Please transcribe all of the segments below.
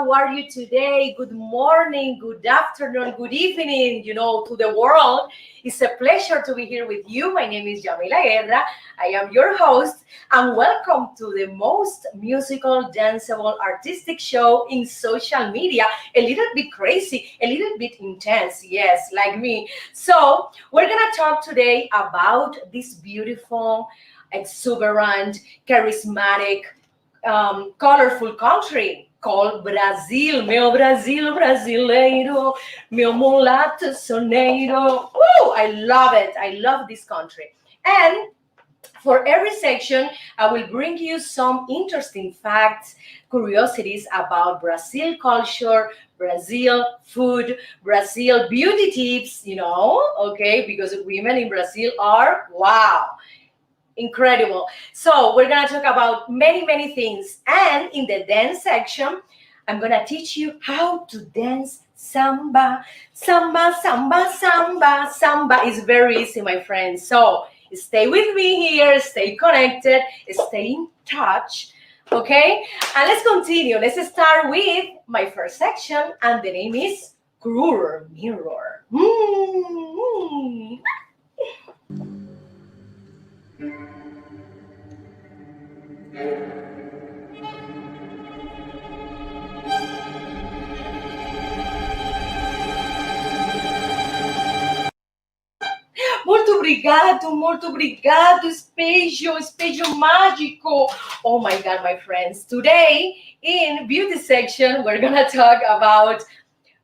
How are you today? Good morning, good afternoon, good evening, to the world. It's a pleasure to be here with you. My name is Yamila Guerra. I am your host, and welcome to the most musical, danceable, artistic show in social media. A little bit crazy, a little bit intense, yes, like me. So, we're gonna talk today about this beautiful, exuberant, charismatic, colorful country called Brazil. Meu Brasil brasileiro, meu mulato soneiro. Woo! I love it. I love this country. And for every section, I will bring you some interesting facts, curiosities about Brazil culture, Brazil food, Brazil beauty tips, okay, because women in Brazil are wow. Incredible. So we're going to talk about many, many things. And in the dance section, I'm going to teach you how to dance samba. Samba, samba, samba. Samba is very easy, my friends. So stay with me here. Stay connected. Stay in touch. Okay? And let's continue. Let's start with my first section. And the name is Cruel Mirror. Muito obrigado, espelho mágico. Oh my God, my friends. Today, in beauty section, we're gonna talk about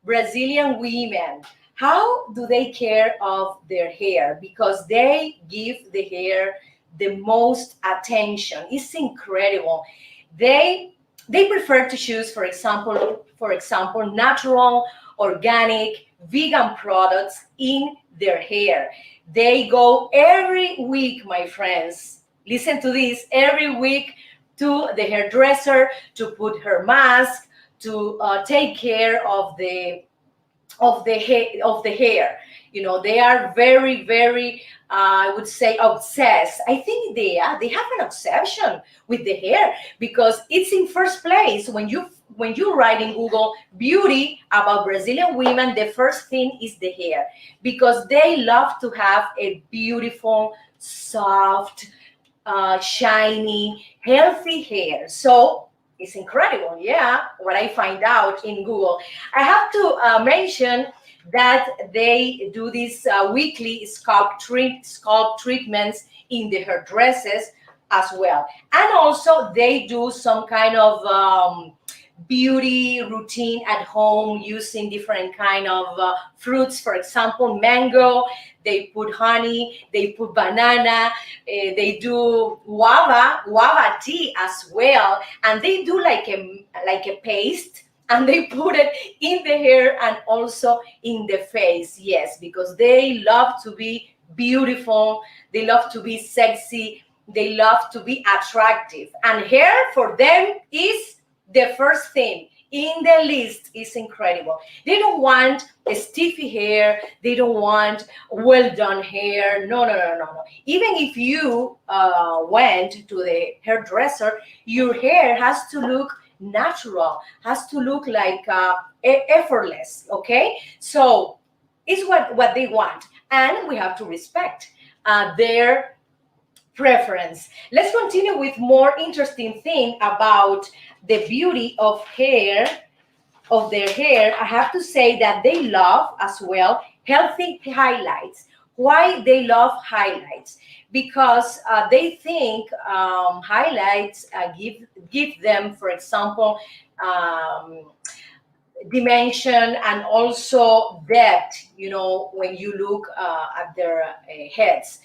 Brazilian women. How do they care of their hair? Because they give the hair the most attention. It's incredible. They prefer to choose, for example, natural, organic, vegan products in their hair. They go every week, my friends. Listen to this, every week to the hairdresser to put her mask, to take care of the hair. They are very, very, I would say, obsessed. I think they have an obsession with the hair because it's in first place. When you write in Google beauty about Brazilian women, the first thing is the hair, because they love to have a beautiful, soft, shiny, healthy hair. So it's incredible, yeah, what I find out in Google. I have to mention that they do these weekly scalp treatments in the hairdressers as well. And also they do some kind of beauty routine at home using different kind of fruits. For example, mango, they put honey, they put banana, they do guava tea as well, and they do like a paste, and they put it in the hair and also in the face. Yes, because they love to be beautiful, they love to be sexy, they love to be attractive, and hair for them is the first thing in the list. Is incredible. They don't want a stiffy hair. They don't want well done hair. No. Even if you went to the hairdresser, your hair has to look natural, has to look like effortless. Okay, so it's what they want, and we have to respect their preference. Let's continue with more interesting thing about the beauty of their hair. I have to say that they love as well healthy highlights. Why they love highlights? Because they think highlights give them, for example, dimension and also depth. When you look at their heads.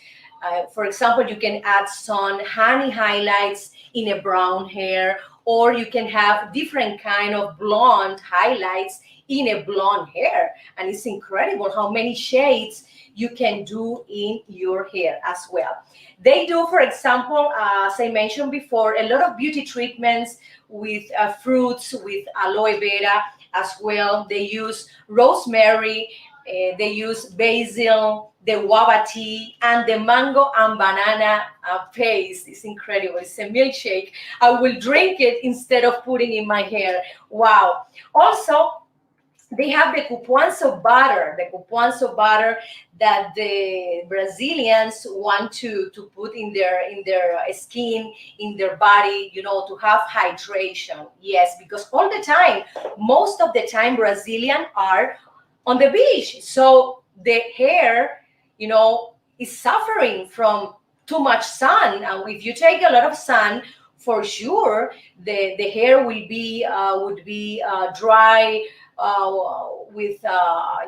For example, you can add some honey highlights in a brown hair, or you can have different kind of blonde highlights in a blonde hair. And it's incredible how many shades you can do in your hair as well. They do, for example, as I mentioned before, a lot of beauty treatments with fruits, with aloe vera as well. They use rosemary, they use basil, the guava tea, and the mango and banana paste. It's incredible. It's a milkshake. I will drink it instead of putting in my hair. Wow. Also, they have the cupuaço butter that the Brazilians want to put in their skin, in their body, to have hydration. Yes, because all the time, most of the time, Brazilian are on the beach. So the hair, is suffering from too much sun. And if you take a lot of sun, for sure, the hair would be dry, with a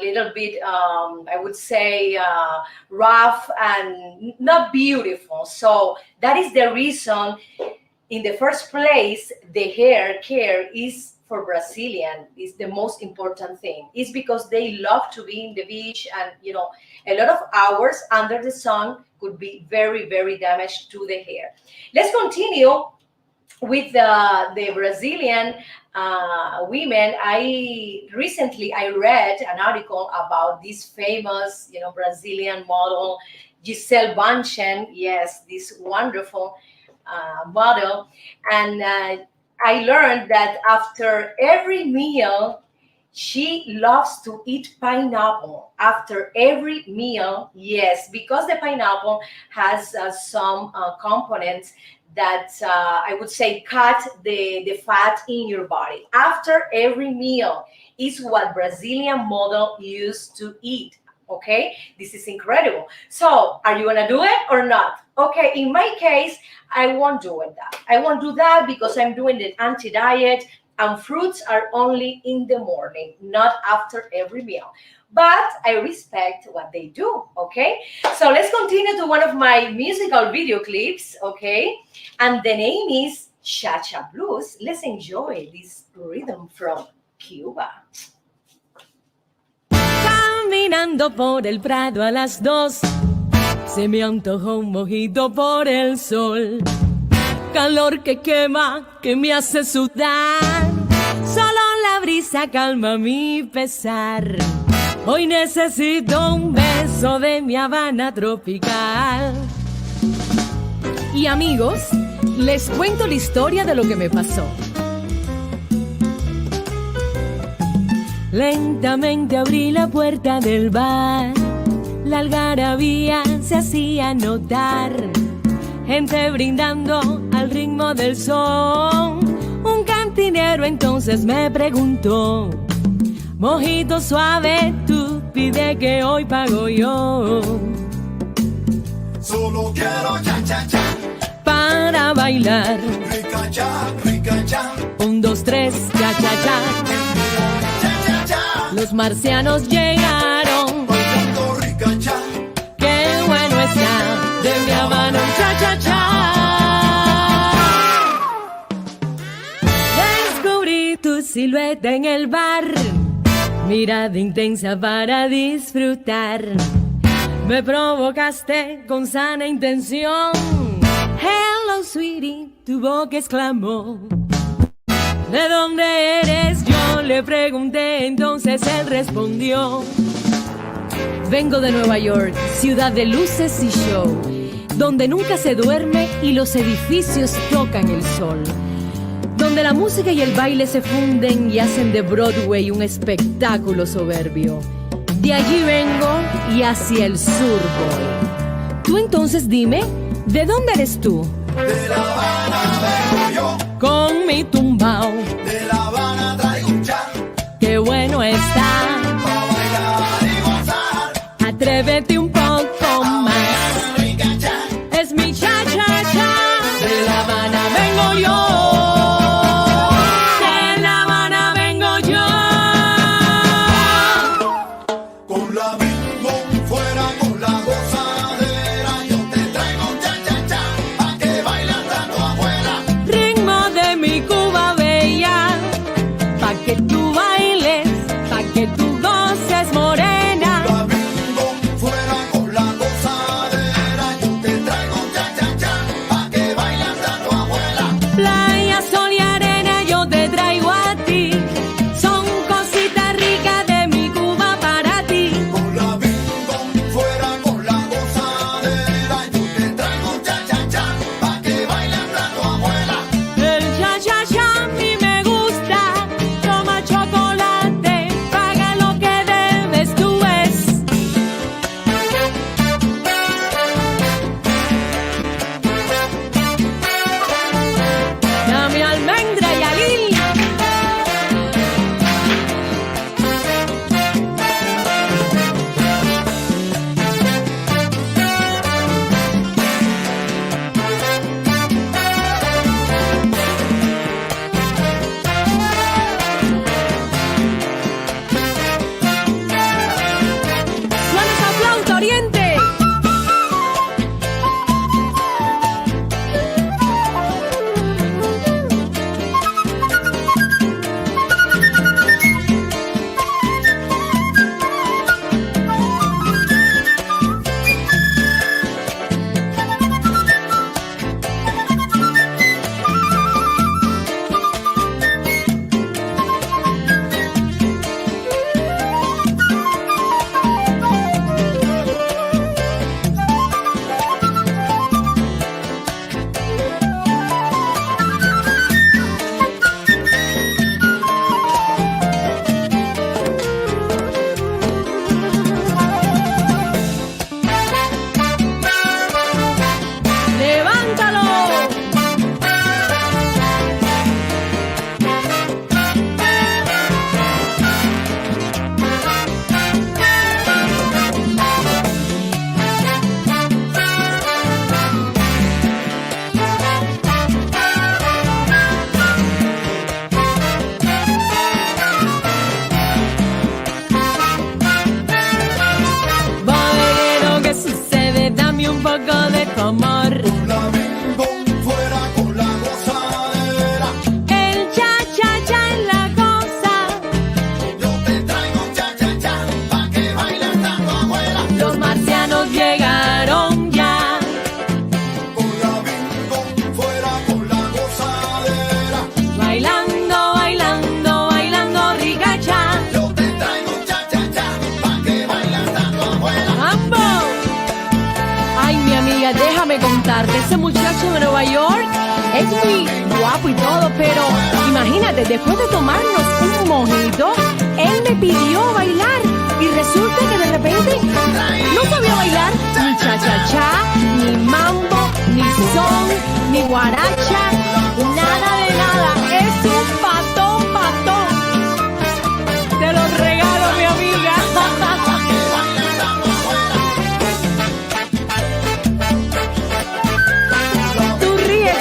little bit, I would say, rough and not beautiful. So that is the reason, in the first place, the hair care is, for Brazilian, is the most important thing. It's because they love to be in the beach, and a lot of hours under the sun could be very, very damaged to the hair. Let's continue with the Brazilian women. Recently I read an article about this famous, Brazilian model, Gisele Bündchen. Yes, this wonderful model. And I learned that after every meal, she loves to eat pineapple after every meal. Yes, because the pineapple has some components that I would say cut the fat in your body. After every meal is what Brazilian model used to eat. Okay, this is incredible. So are you gonna do it or not? Okay, in my case, I won't do that. I won't do that because I'm doing the anti-diet, and fruits are only in the morning, not after every meal. But I respect what they do, okay? So let's continue to one of my musical video clips, okay? And the name is Cha-Cha Blues. Let's enjoy this rhythm from Cuba. Caminando por el Prado a las 2, se me antojó un mojito por el sol. Calor que quema, que me hace sudar. Solo la brisa calma mi pesar. Hoy necesito un beso de mi Habana tropical. Y amigos, les cuento la historia de lo que me pasó. Lentamente abrí la puerta del bar. La algarabía se hacía notar. Gente brindando al ritmo del son. Un cantinero entonces me preguntó: mojito suave, tú pide que hoy pago yo. Solo quiero cha-cha-cha para bailar. Rica cha, rica cha. 1, 2, 3, cha-cha-cha. Cha-cha-cha. Los marcianos llegaron Bailando rica cha. Qué bueno está de mi Habana un cha-cha-cha. Descubrí tu silueta en el bar, mirada intensa para disfrutar. Me provocaste con sana intención. Hello, sweetie, tu boca exclamó. ¿De dónde eres? Yo le pregunté, entonces él respondió: vengo de Nueva York, ciudad de luces y show, donde nunca se duerme y los edificios tocan el sol, donde la música y el baile se funden y hacen de Broadway un espectáculo soberbio. De allí vengo y hacia el sur voy. Tú entonces dime, ¿de dónde eres tú? De La Habana vengo yo. Con mi tumbao. De La Habana traigo un cha. Qué bueno está. Pa' bailar y gozar. Atrévete un poco más. Rica cha. Es mi cha-cha-cha. De La Habana vengo yo. De La Habana vengo yo. Con la bingo fuera, con la gozadera, yo te traigo un cha-cha-cha, pa' que bailes tanto afuera. Ritmo de mi Cuba bella, pa' que tú bailes, pa' que tú goces morena. La bingo fuera, con Oriente. Ese muchacho de Nueva York es muy guapo y todo, pero imagínate, después de tomarnos un mojito, él me pidió bailar y resulta que de repente no sabía bailar ni cha-cha-cha, ni mambo, ni son, ni guaracha, nada de nada. Es un patón. Te lo regalo, mi amiga.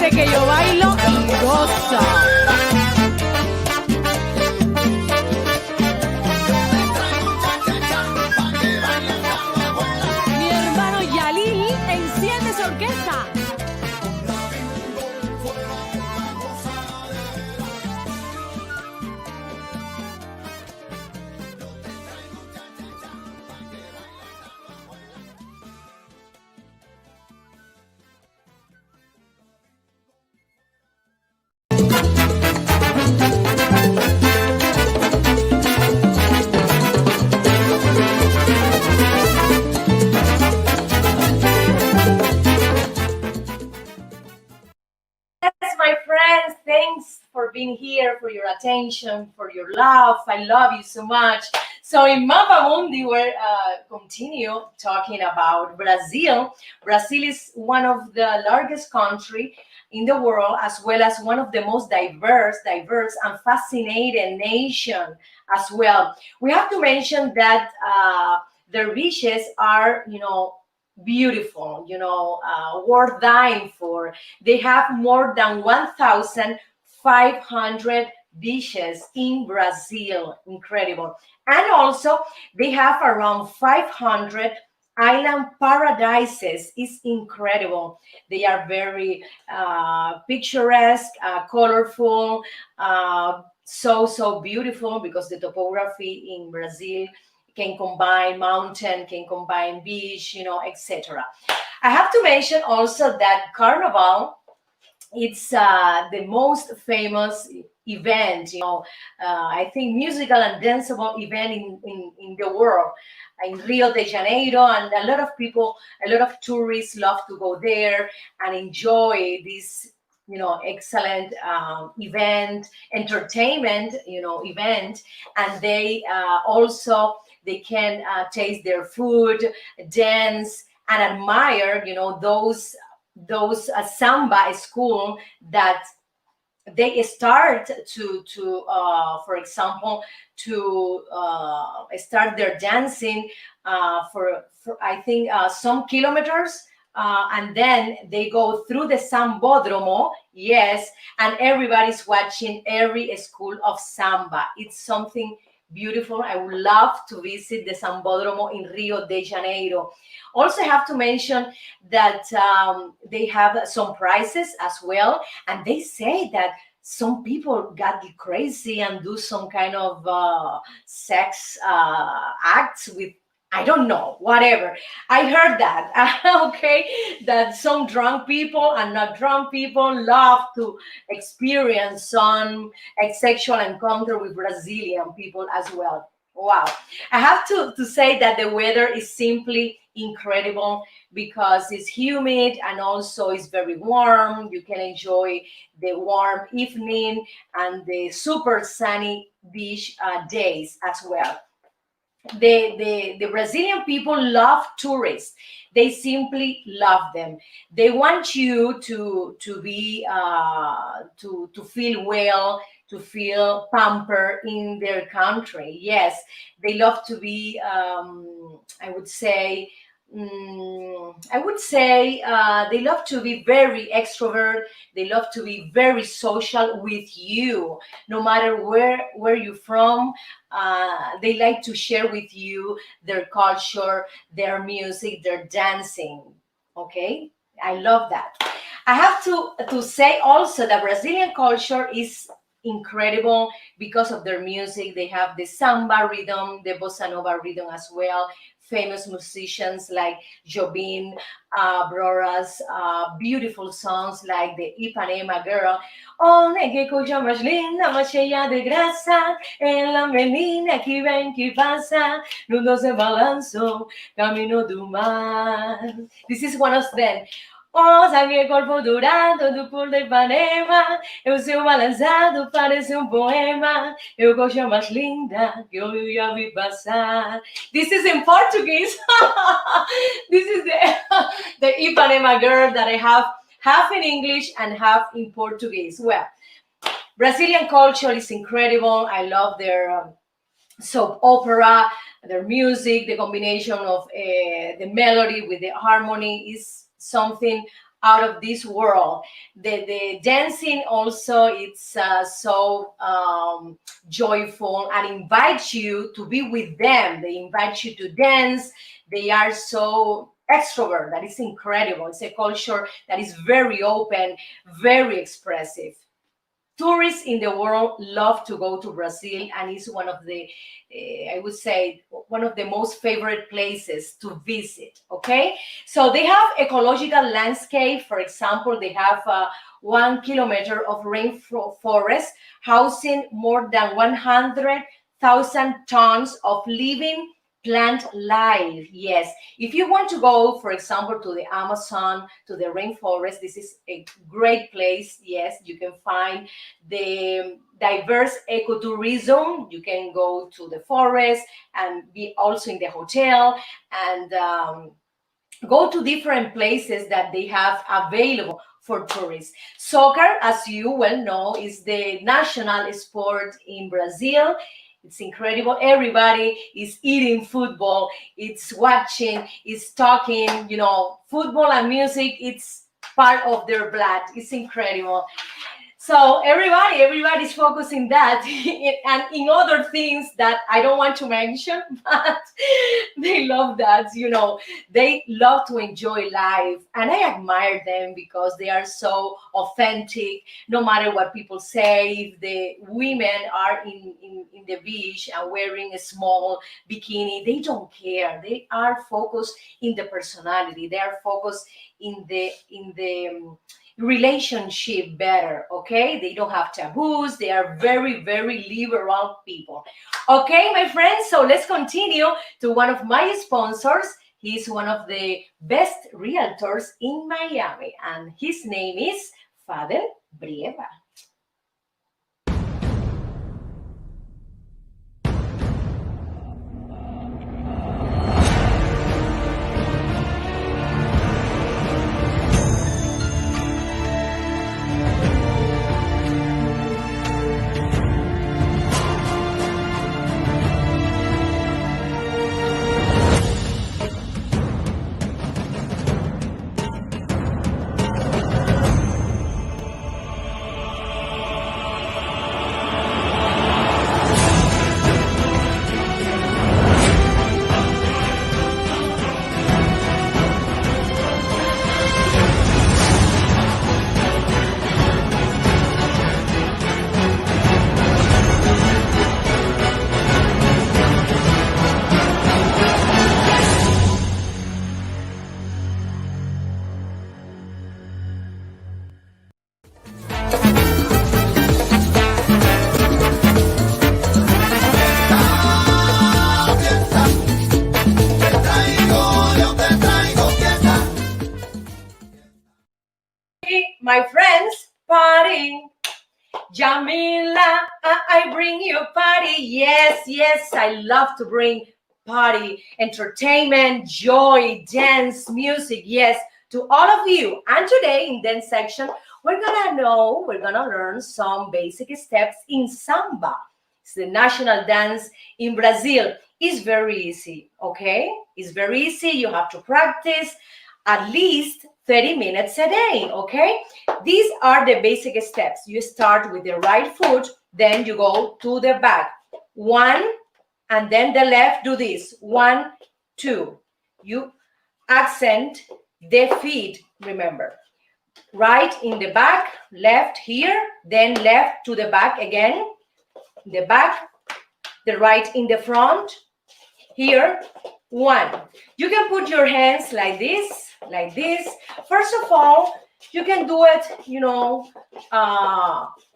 Que yo bailo y gozo. Mi hermano Yalil enciende su orquesta. Thanks for being here, for your attention, for your love. I love you so much. So in Mapa Mundi, we're continue talking about Brazil. Brazil is one of the largest country in the world, as well as one of the most diverse and fascinating nation as well. We have to mention that their beaches are, beautiful, worth dying for. They have more than 1,500 beaches in Brazil. Incredible. And also, they have around 500 island paradises. It's incredible. They are very picturesque, colorful, so beautiful, because the topography in Brazil can combine mountain, can combine beach, etc. I have to mention also that Carnival, it's the most famous event, I think musical and danceable event in the world, in Rio de Janeiro, and a lot of people, a lot of tourists love to go there and enjoy this excellent event, entertainment, event, and they also they can taste their food, dance, and admire, those samba school that they start to for example, to start their dancing for I think some kilometers. And then they go through the Sambódromo, yes, and everybody's watching every school of samba. It's something beautiful. I would love to visit the Sambódromo in Rio de Janeiro. Also, I have to mention that they have some prizes as well, and they say that some people got crazy and do some kind of sex acts with, I don't know, whatever. I heard that, okay, that some drunk people and not drunk people love to experience some sexual encounter with Brazilian people as well. Wow. I have to say that the weather is simply incredible because it's humid and also it's very warm. You can enjoy the warm evening and the super sunny beach days as well. The Brazilian people love tourists. They simply love them. They want you to be to feel well, to feel pampered in their country. Yes, they love to be. I would say. They love to be very extrovert. They love to be very social with you, no matter where you're from. They like to share with you their culture, their music, their dancing. Okay, I love that. I have to say also that Brazilian culture is incredible because of their music. They have the samba rhythm, the bossa nova rhythm as well. Famous musicians like Jobim, Broras, beautiful songs like the Ipanema Girl. Oh, que coisa mais linda, mais cheia de graça, ela menina que vem que passa, no doce balanço, caminho do mar. This is one of them. Oh, sabe corpo dourado do cor de Ipanema, o seu balançado parece poema, eu coisa mais linda que eu já vi passar. This is in Portuguese. This is the Ipanema Girl that I have half in English and half in Portuguese. Well, Brazilian culture is incredible. I love their soap opera, their music, the combination of the melody with the harmony is something out of this world. The dancing also, it's so joyful and invites you to be with them. They invite you to dance. They are so extrovert. That is incredible. It's a culture that is very open, very expressive. Tourists in the world love to go to Brazil, and it's one of the, I would say, one of the most favorite places to visit. Okay, so they have ecological landscape. For example, they have 1 kilometer of rainforest housing more than 100,000 tons of living plant life. Yes, if you want to go, for example, to the Amazon, to the rainforest, this is a great place. Yes, you can find the diverse ecotourism. You can go to the forest and be also in the hotel and go to different places that they have available for tourists. Soccer, as you well know, is the national sport in Brazil. It's incredible. Everybody is eating football. It's watching, it's talking, football and music, it's part of their blood. It's incredible. So everybody's focusing that and in other things that I don't want to mention, but they love that, they love to enjoy life. And I admire them because they are so authentic, no matter what people say. If the women are in the beach and wearing a small bikini, they don't care. They are focused in the personality. They are focused in the relationship better. Okay, they don't have taboos. They are very, very liberal people. Okay, my friends, so let's continue to one of my sponsors. He's one of the best realtors in Miami, and his name is Father Brieva. Yamila, I bring you party. Yes, yes, I love to bring party, entertainment, joy, dance, music. Yes, to all of you. And today in dance section, we're gonna learn some basic steps in samba. It's the national dance in Brazil. It's very easy, okay? It's very easy. You have to practice at least 30 minutes a day, okay? These are the basic steps. You start with the right foot, then you go to the back. One, and then the left, do this. 1, 2. You accent the feet, remember. Right in the back, left here, then left to the back again. The back, the right in the front. Here, 1. You can put your hands like this, like this. First of all, you can do it,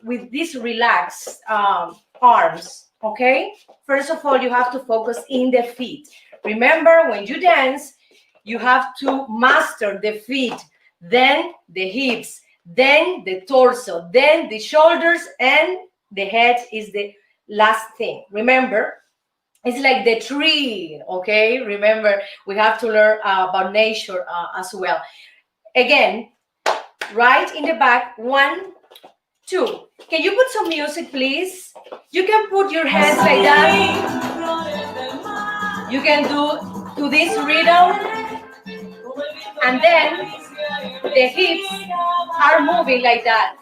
with these relaxed arms, okay? First of all, you have to focus in the feet. Remember, when you dance, you have to master the feet, then the hips, then the torso, then the shoulders, and the head is the last thing. Remember, it's like the tree, okay? Remember, we have to learn about nature as well. Again, right in the back, 1, 2. Can you put some music, please? You can put your hands like that. You can do this rhythm, and then the hips are moving like that.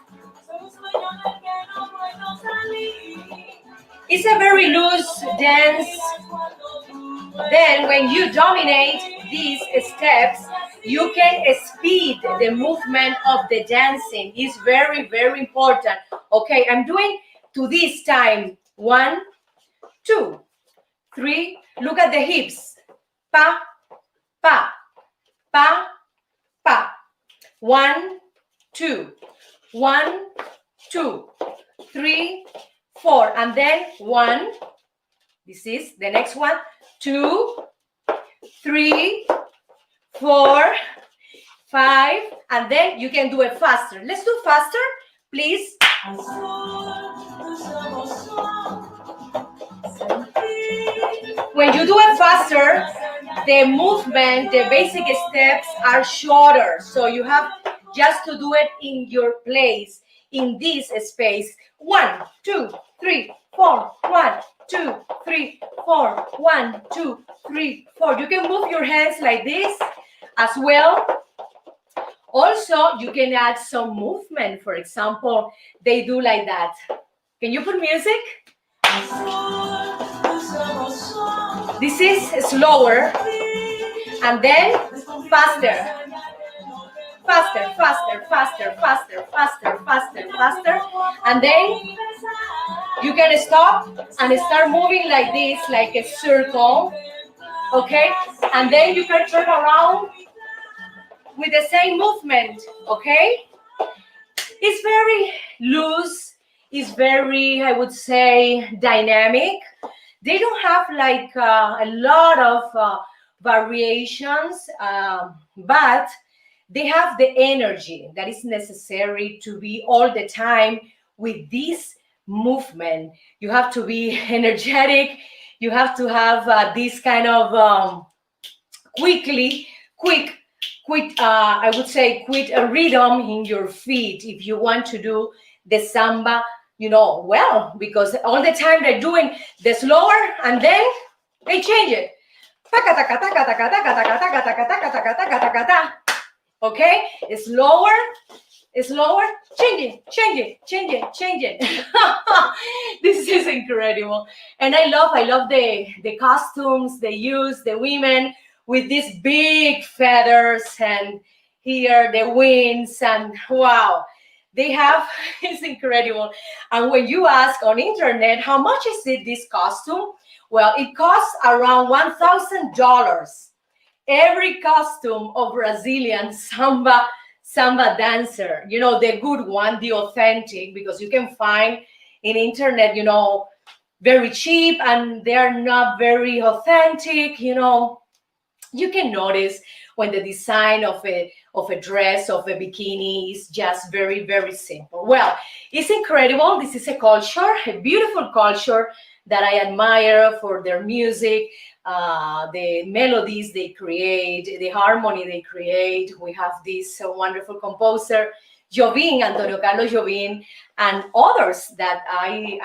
It's a very loose dance. Then when you dominate these steps, you can speed the movement of the dancing. It's very, very important. Okay, I'm doing to this time. 1, 2, 3. Look at the hips. Pa, pa, pa, pa. 1, 2. 1, 2, 3, 4. And then 1. This is the next one. 2, 3, 4, 5, and then you can do it faster. Let's do faster, please. When you do it faster, the movement, the basic steps are shorter. So you have just to do it in your place, in this space. 1, 2, 3, 4. 1, 2, 3, 4. 1, 2, 3, 4. You can move your hands like this as well. Also, you can add some movement. For example, they do like that. Can you put music? This is slower, and then faster. Faster, faster, faster, faster, faster, faster, faster. And then you can stop and start moving like this, like a circle. Okay? And then you can turn around with the same movement. Okay? It's very loose. It's very, I would say, dynamic. They don't have like a lot of variations, but they have the energy that is necessary to be all the time with this movement. You have to be energetic. You have to have this kind of quick, I would say, quick rhythm in your feet if you want to do the samba, well, because all the time they're doing the slower and then they change it. Okay, it's slower, change it. This is incredible. And I love the costumes they use, the women with these big feathers, and here the wings, and wow, they have, it's incredible. And when you ask on internet, how much is this costume? Well, it costs around $1,000. Every costume of Brazilian samba dancer, the good one, the authentic, because you can find in internet, very cheap, and they're not very authentic. You can notice when the design of of a dress, of a bikini. It's just very, very simple. Well, it's incredible. This is a culture, a beautiful culture that I admire for their music, the melodies they create, the harmony they create. We have this wonderful composer, Jobim, Antonio Carlos Jobim, and others that I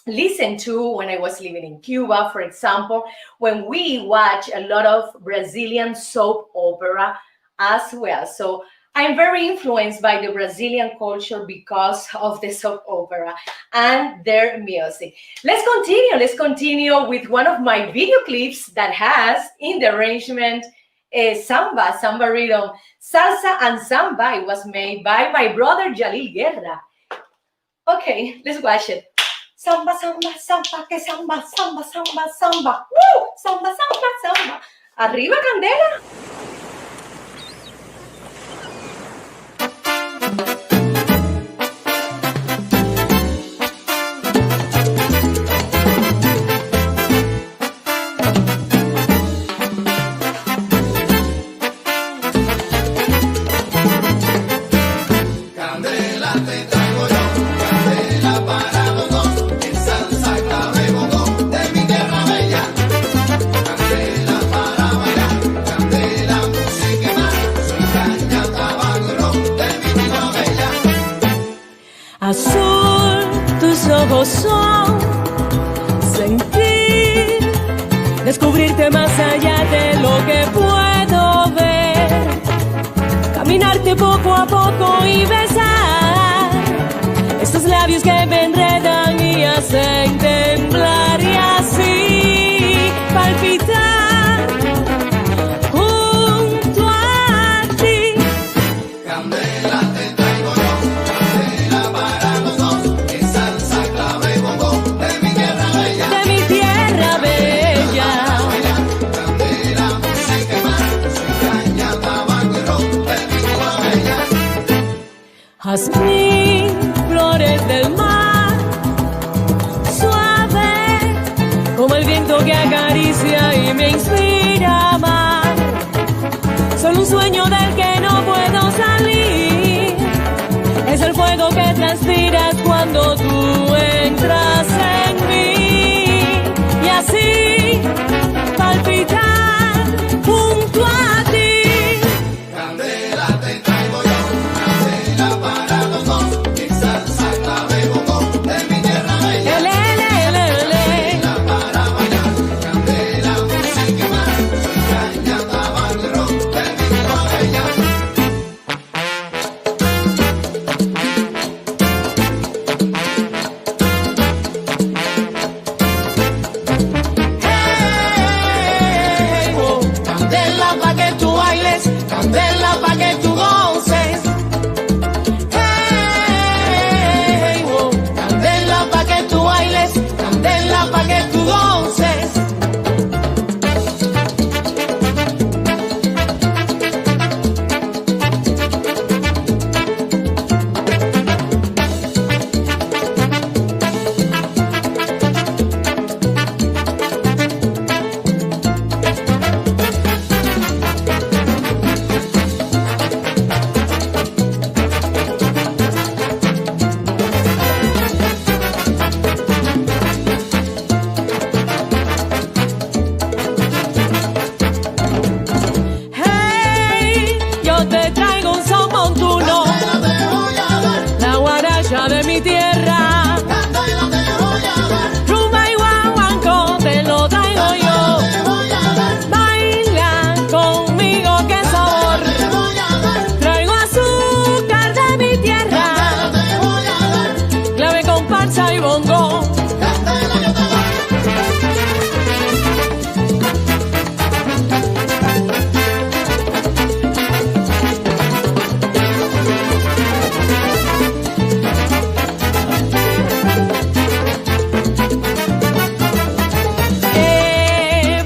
listened to when I was living in Cuba, for example, when we watch a lot of Brazilian soap opera as well. So I'm very influenced by the Brazilian culture because of the soap opera and their music. Let's continue with one of my video clips that has in the arrangement samba rhythm, salsa and samba. It was made by my brother Yamila Guerra. Okay, let's watch it. Samba, samba, samba, que samba, samba, samba, samba. ¡Woo! Samba, samba, samba. Arriba, Candela. Azul, tus ojos son sentir, descubrirte más allá de lo que puedo ver, caminarte poco a poco y besar estos labios que me enredan y hacen temblar y así palpitar junto a ti. Candela te traigo yo, candela para los dos, en salsa, clave, bongo, de mi tierra bella. De mi tierra bella. Candela, música y más, soy caña, tabaco y ron, de mi tierra bella. Jazmín, flores del mar, suave como el viento que acaricia y me inspira a amar. Solo un sueño del que no puedo salir, es el fuego que transpiras cuando tú entras en mí y así palpitar junto a ti. Candela te traigo yo, candela para los dos, en salsa, clave, bongo, de mi tierra bella. Candela para bailar, candela, música y más, soy caña, tabaco y ron, de mi tierra bella. Hey, oh, candela pa' que tú bailes, candela pa' que tú goces. Hey, oh, candela pa' que tú bailes, candela pa' que tú goces. Hey, yo te traigo un son montuno, Candela te voy a dar, la guaracha de mi tierra. candela te voy a dar, Rumba y guaguancó te lo traigo yo. te voy a dar, Baila conmigo, qué sabor. te voy a dar, Traigo azúcar de mi tierra, te voy a dar, clave, comparsa y bongo. candela yo te doy.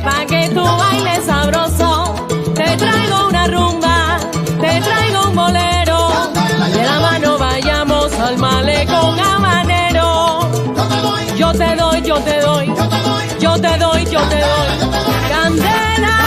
Pa' que tú bailes sabroso, te traigo una rumba, te traigo un bolero. De la mano vayamos al malecón habanero. Yo te doy, yo te doy, yo te doy, yo te doy candela.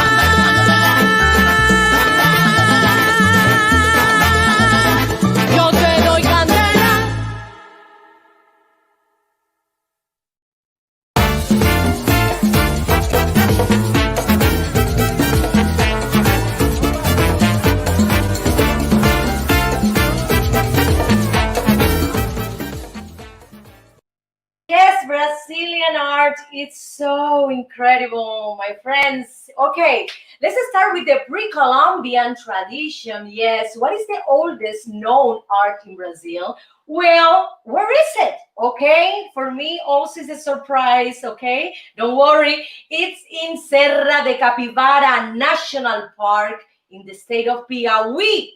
it's so incredible, my friends. Okay, let's start with the pre-Columbian tradition. Yes, what is the oldest known art in Brazil? Well, where is it? Okay, for me also is a surprise. Okay, don't worry. It's in Serra de Capivara National Park in the state of Piauí.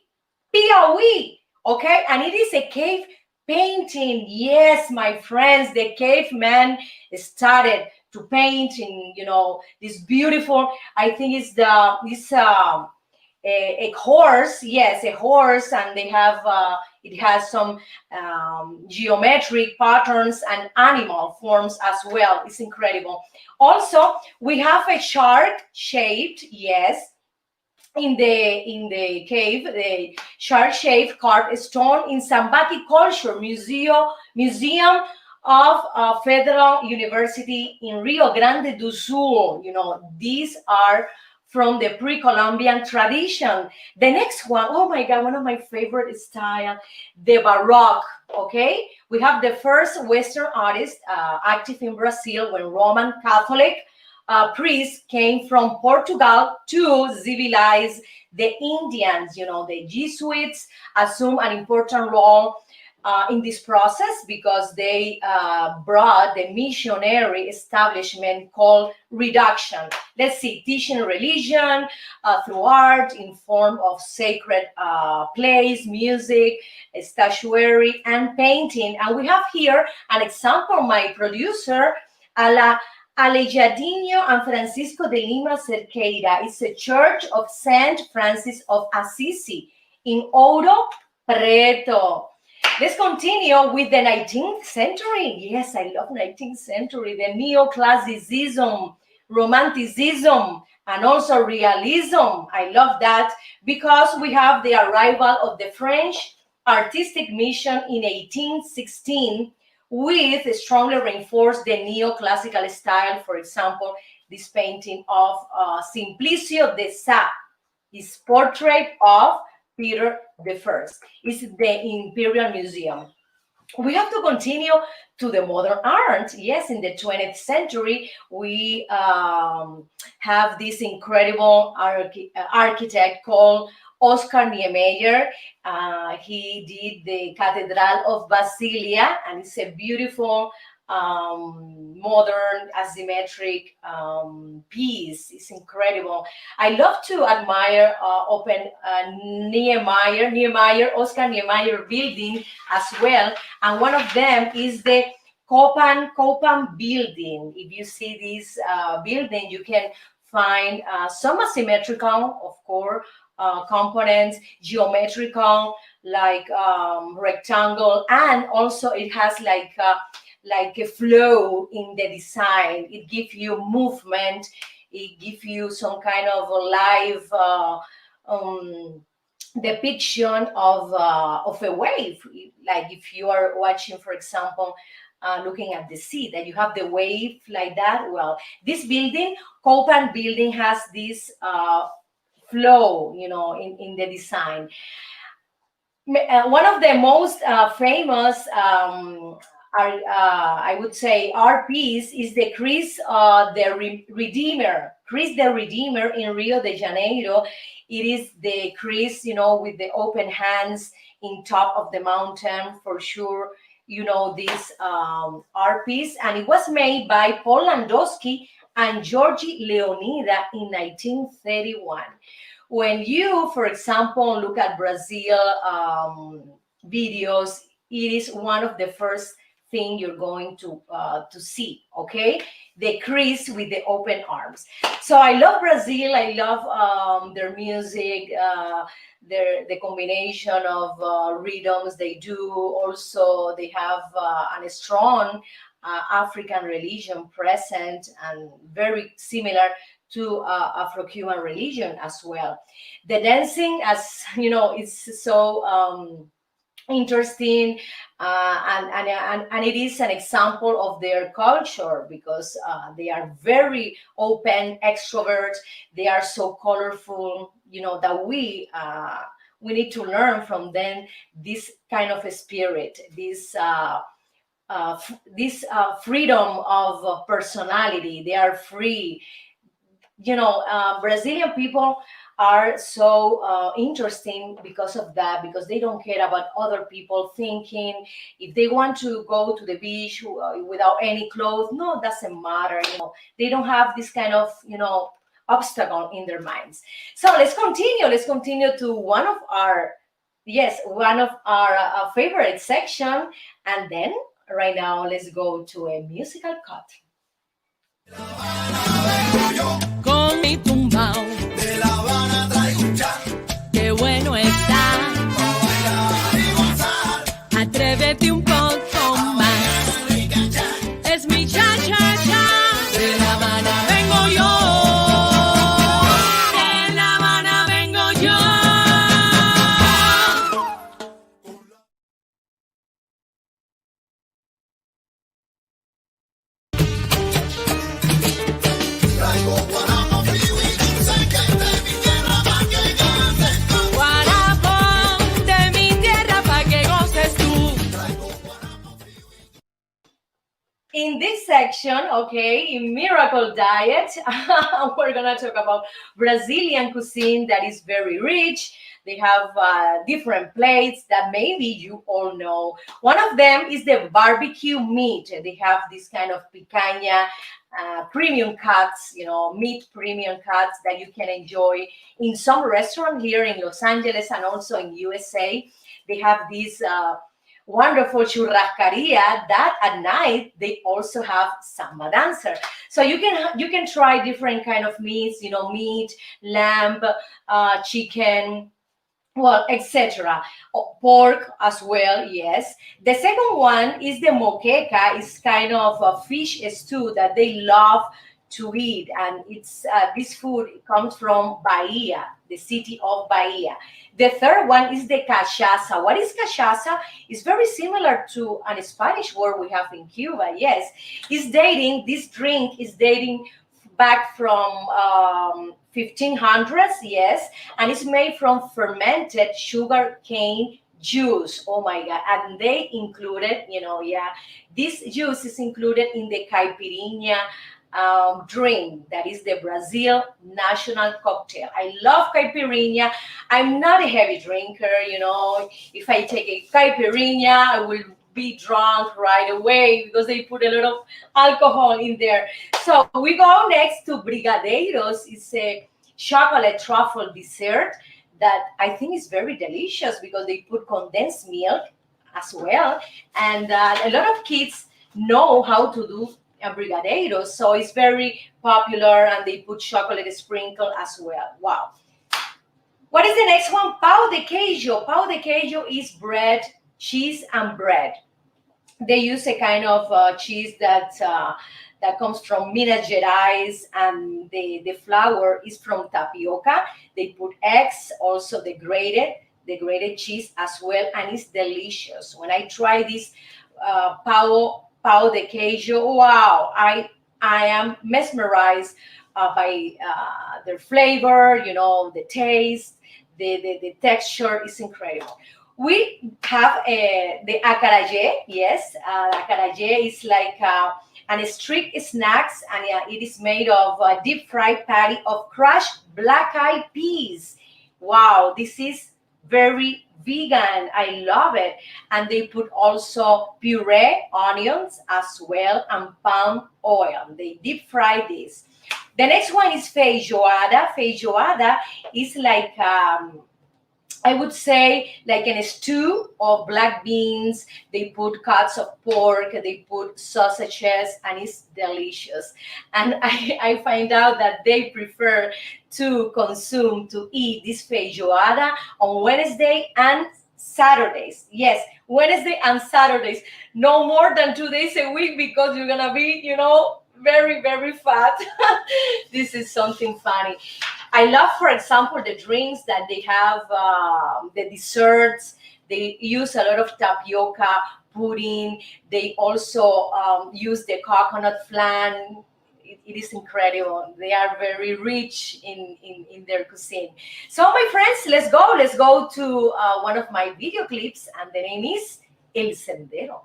Piauí. Okay, and it is a cave painting. Yes, my friends, the caveman started to paint in, this beautiful. I think it's a horse. Yes, a horse, and they have it has some geometric patterns and animal forms as well. It's incredible. Also, we have a shark shaped. Yes, in the cave, the shark-shaped carved stone in Sambaki Culture Museum of Federal University in Rio Grande do Sul. These are from the pre-Columbian tradition. The next one, oh my God, one of my favorite style, the Baroque. Okay, we have the first Western artist active in Brazil when Roman Catholic priests came from Portugal to civilize the Indians. The Jesuits assumed an important role in this process because they brought the missionary establishment called reduction. Let's see, teaching religion through art in form of sacred plays, music, statuary, and painting. And we have here an example, my producer, Aleijadinho and Francisco de Lima Cerqueira. It's a church of Saint Francis of Assisi in Ouro Preto. Let's continue with the 19th century. Yes, I love 19th century, the neoclassicism, romanticism, and also realism. I love that because we have the arrival of the French artistic mission in 1816 with strongly reinforced the neoclassical style. For example, this painting of Simplicio de Sá, his portrait of Peter I, is the Imperial Museum. We have to continue to the modern art. Yes, in the 20th century, we have this incredible architect called Oscar Niemeyer. He did the Cathedral of Basilia, and it's a beautiful modern asymmetric piece. It's incredible. I love to admire Oscar Niemeyer building as well, and one of them is the Copan building. If you see this building, you can find some asymmetrical, of course, components, geometrical, like rectangle, and also it has like a flow in the design. It gives you movement. It gives you some kind of a live depiction of a wave. Like if you are watching, for example, looking at the sea, that you have the wave like that. Well, this building, Copan building, has this flow, in the design. One of the most famous I would say art piece is the Christ the Redeemer. Christ the Redeemer in Rio de Janeiro. It is the Christ, with the open hands in top of the mountain, for sure. This art piece, and it was made by Paul Landowski and Georgi Leonida in 1931. When you, for example, look at Brazil videos, it is one of the first thing you're going to see. Okay, the Christ with the open arms. So I love Brazil. I love their music, the combination of rhythms they do. Also, they have a strong African religion present, and very similar to Afro-Cuban religion as well. The dancing, as you know, is so interesting, and it is an example of their culture because they are very open, extroverts. They are so colorful, that we need to learn from them this kind of a spirit, this this freedom of personality. They are free. Brazilian people are so interesting because of that, because they don't care about other people thinking. If they want to go to the beach without any clothes, no, doesn't matter. They don't have this kind of obstacle in their minds. So let's continue to one of our favorite section, and then right now let's go to a musical cut. Con mi tumbao, De La Habana traigo un chan, qué bueno está. pa' bailar y gozar. Atrévete un poco más. Es mi cha-cha-cha. De La Habana vengo yo. De La Habana vengo yo. Traigo guaramo frío y dulce que es de mi tierra pa' que goces tú. Guarapo de mi tierra pa' que goces tú. In this section, okay, in Miracle Diet, we're gonna talk about Brazilian cuisine that is very rich. They have different plates that maybe you all know. One of them is the barbecue meat. They have this kind of picanha, premium cuts, meat premium cuts that you can enjoy in some restaurant here in Los Angeles and also in USA. They have these wonderful churrascaria that at night they also have samba dancer. So you can try different kind of meats, meat, lamb, chicken, well, etc. Pork as well, yes. The second one is the moqueca. It's kind of a fish stew that they love to eat, and it's this food comes from Bahia, the city of Bahia. The third one is the cachaça. What is cachaça? It's very similar to an Spanish word we have in Cuba. Yes, this drink is dating back from 1500s, yes, and it's made from fermented sugar cane juice. Oh my God. And they included, this juice is included in the caipirinha drink that is the Brazil national cocktail. I love caipirinha. I'm not a heavy drinker. If I take a caipirinha, I will be drunk right away because they put a lot of alcohol in there. So we go next to brigadeiros. It's a chocolate truffle dessert that I think is very delicious because they put condensed milk as well, and a lot of kids know how to do a brigadeiro, so it's very popular, and they put chocolate sprinkle as well. Wow. What is the next one? Pão de queijo. Pão de queijo is bread, cheese, and bread. They use a kind of cheese that comes from Minas Gerais, and the flour is from tapioca. They put eggs, also the grated cheese as well, and it's delicious. When I try this pão de queijo, wow, I am mesmerized by their flavor, the taste, the texture is incredible. We have the acarajé. Yes, acarajé is like an street snacks, and it is made of a deep fried patty of crushed black-eyed peas. Wow, this is very vegan. I love it. And they put also puree onions as well and palm oil. They deep fry this. The next one is feijoada. Feijoada is like I would say like in a stew of black beans. They put cuts of pork, they put sausages, and it's delicious. And I find out that they prefer to eat this feijoada on Wednesday and Saturdays. Yes, Wednesday and Saturdays. No more than 2 days a week because you're gonna be, very, very fat. This is something funny. I love, for example, the drinks that they have, the desserts. They use a lot of tapioca pudding. They also use the coconut flan. It is incredible. They are very rich in their cuisine. So, my friends, let's go to one of my video clips, and the name is El Sendero.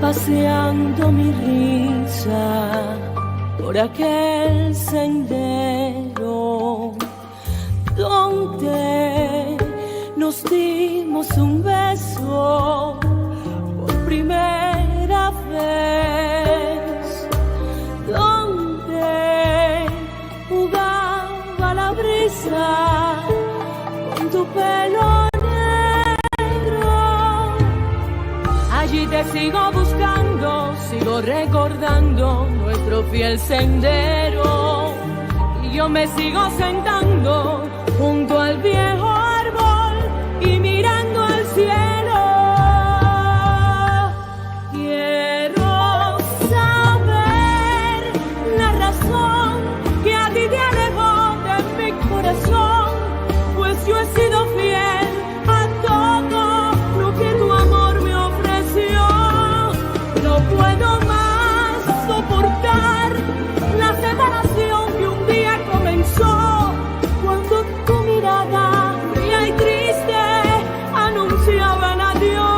paseando mi risa por aquel sendero donde nos dimos un beso por primera vez, donde jugaba la brisa con tu pelo negro. Allí te sigo buscando, sigo recordando nuestro fiel sendero, y yo me sigo sentando junto al viejo árbol y mirando al cielo. Quiero saber la razón que a ti te alejó de mi corazón, pues yo he sido fiel a todo lo que tu amor me ofreció. No puedo más soportar la separación que un día comenzó, cuando tu mirada fría y triste anunciaba el adiós.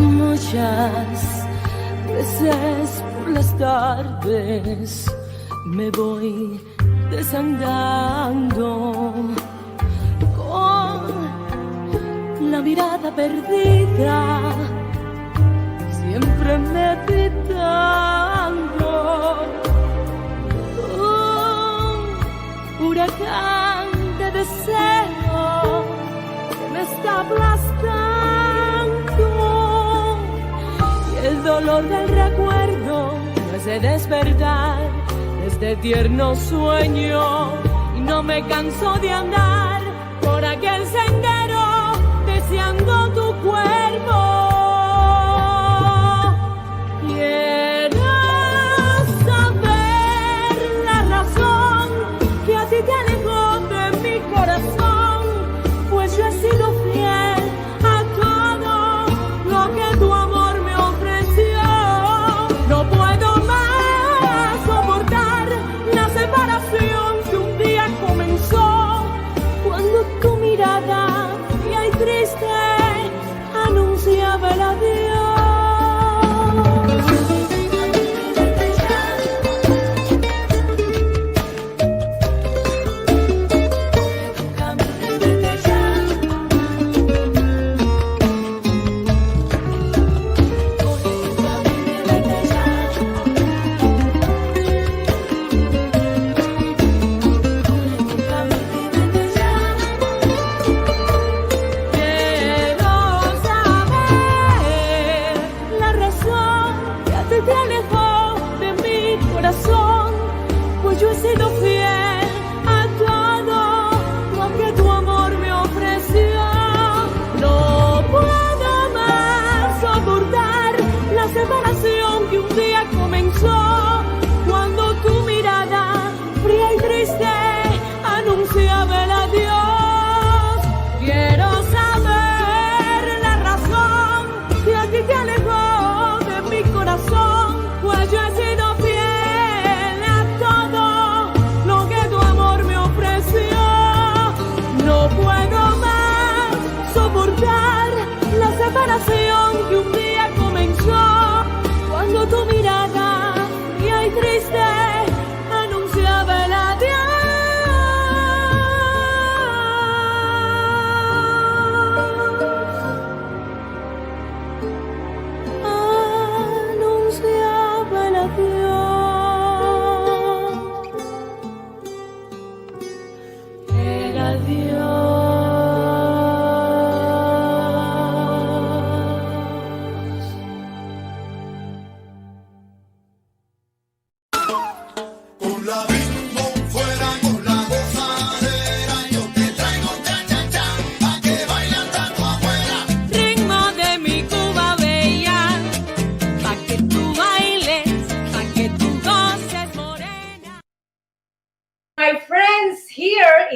Muchas veces por las tardes me voy desandando con la mirada perdida, siempre meditando. Un huracán de deseo que me está aplastando, y el dolor del recuerdo me hace despertar de este tierno sueño, y no me canso de andar por aquel sendero deseando tu cuerpo. Quiero saber la razón que a ti te alejó de mi corazón, pues yo he sido fiel a todo lo que tu amor me ofreció. No puedo más soportar la separación que un día comenzó, cuando tu mirada fría y triste anunciaba el adiós. Pues yo he sido fiel a todo lo que tu amor me ofreció. No puedo más soportar la separación que un día comenzó, cuando tu mirada fría y triste anunciaba el adiós. Quiero saber la razón que a ti te alejó de mi corazón, pues yo he sido fiel a todo lo que tu amor me ofreció. No puedo más soportar la separación que un día comenzó, cuando tu mirada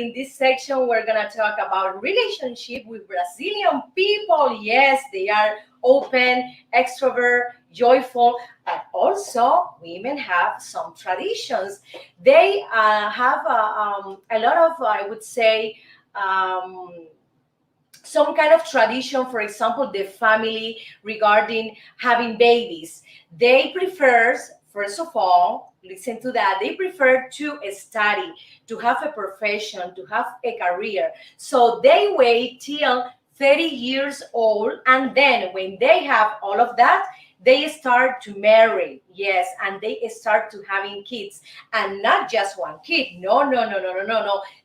in this section, we're going to talk about relationship with Brazilian people. Yes, they are open, extrovert, joyful, but also women have some traditions. They have a lot of, I would say, some kind of tradition. For example, the family regarding having babies. They prefer, first of all, listen to that, they prefer to study, to have a profession, to have a career. So they wait till 30 years old, and then when they have all of that, they start to marry. Yes, and they start to having kids, and not just one kid. No.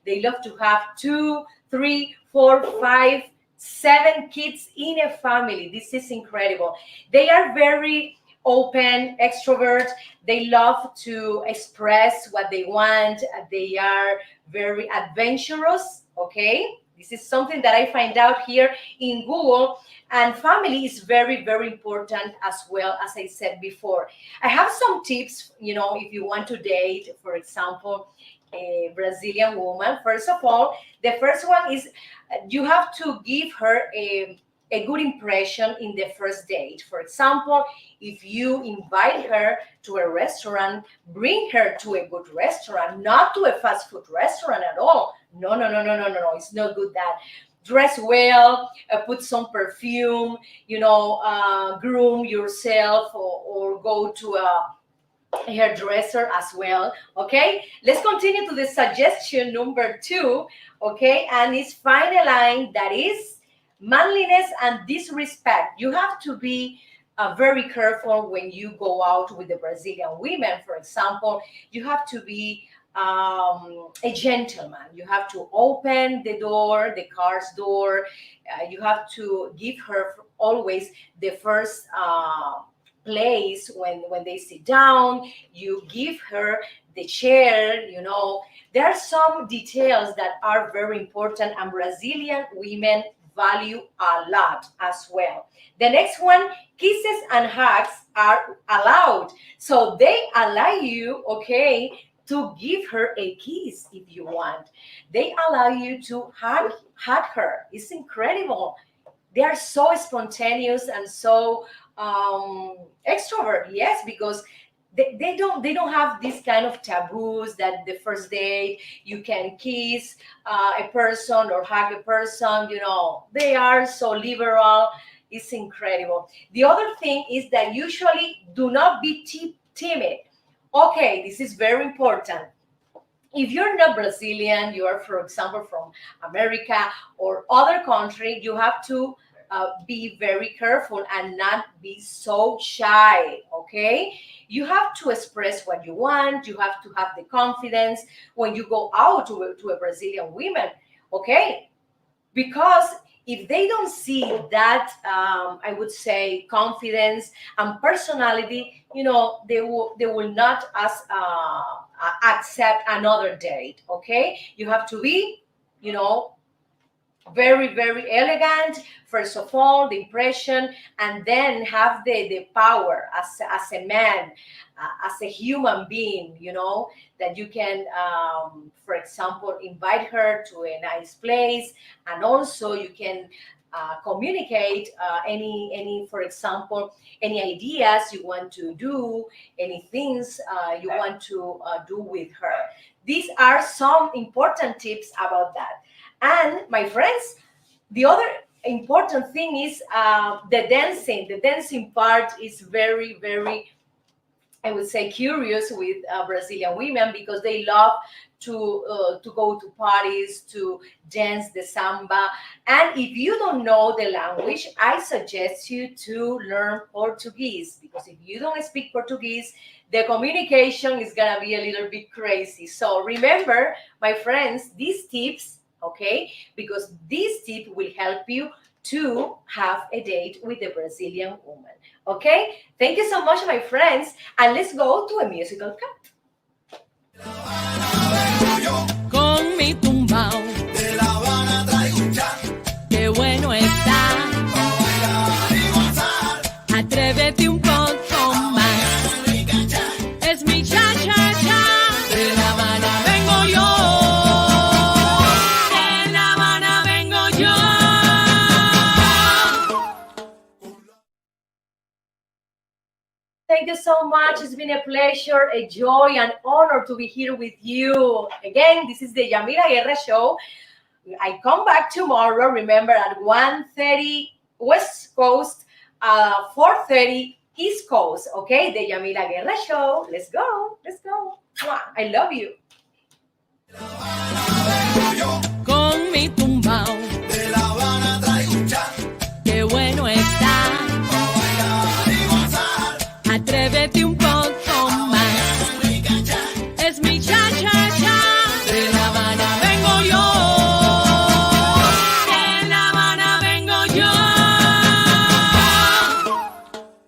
They love to have 2, 3, 4, 5, 7 kids in a family. This is incredible. They are very open, extrovert. They love to express what they want. They are very adventurous. Okay, this is something that I find out here in Google. And family is very, very important as well, as I said before. I have some tips, if you want to date, for example, a Brazilian woman. First of all, the first one is you have to give her a good impression in the first date. For example, if you invite her to a restaurant, bring her to a good restaurant, not to a fast food restaurant at all. No. It's not good that. Dress well, put some perfume, groom yourself, or go to a hairdresser as well. Okay, let's continue to the suggestion number 2. Okay, and it's find a line that is manliness and disrespect. You have to be very careful when you go out with the Brazilian women. For example, you have to be a gentleman. You have to open the door, the car's door. You have to give her always the first place when they sit down. You give her the chair. There are some details that are very important, and Brazilian women value a lot as well. The next one, kisses and hugs are allowed. So they allow you, okay, to give her a kiss if you want. They allow you to hug her. It's incredible. They are so spontaneous and so extrovert. Yes, because they don't have this kind of taboos that the first date you can kiss a person or hug a person. They are so liberal. It's incredible. The other thing is that usually do not be timid. Okay, this is very important. If you're not Brazilian, you are, for example, from America or other country, you have to be very careful and not be so shy. Okay, you have to express what you want. You have to have the confidence when you go out to a Brazilian woman. Okay, because if they don't see that, I would say, confidence and personality, they will not accept another date. Okay, you have to be, very, very elegant. First of all, the impression, and then have the power as a man, as a human being, that you can, for example, invite her to a nice place, and also you can communicate any, for example, any ideas you want to do, any things you want to do with her. These are some important tips about that. And my friends, the other important thing is the dancing. The dancing part is very, very, I would say, curious with Brazilian women, because they love to go to parties, to dance the samba. And if you don't know the language, I suggest you to learn Portuguese, because if you don't speak Portuguese, the communication is gonna be a little bit crazy. So remember, my friends, these tips, okay, because this tip will help you to have a date with a Brazilian woman. Okay, thank you so much, my friends, and let's go to a musical cut. Con mi tumbao, De La Habana traigo un chan, qué bueno está. pa' bailar y gozar. Atrévete un poco más. Es mi cha cha cha. De La Habana vengo yo. Thank you so much. It's been a pleasure, a joy, and honor to be here with you. Again, this is the Yamila Guerra Show. I come back tomorrow, remember, at 1:30 West Coast, 4:30 East Coast. Okay, the Yamila Guerra Show. Let's go. Let's go. Mwah. I love you. Con mi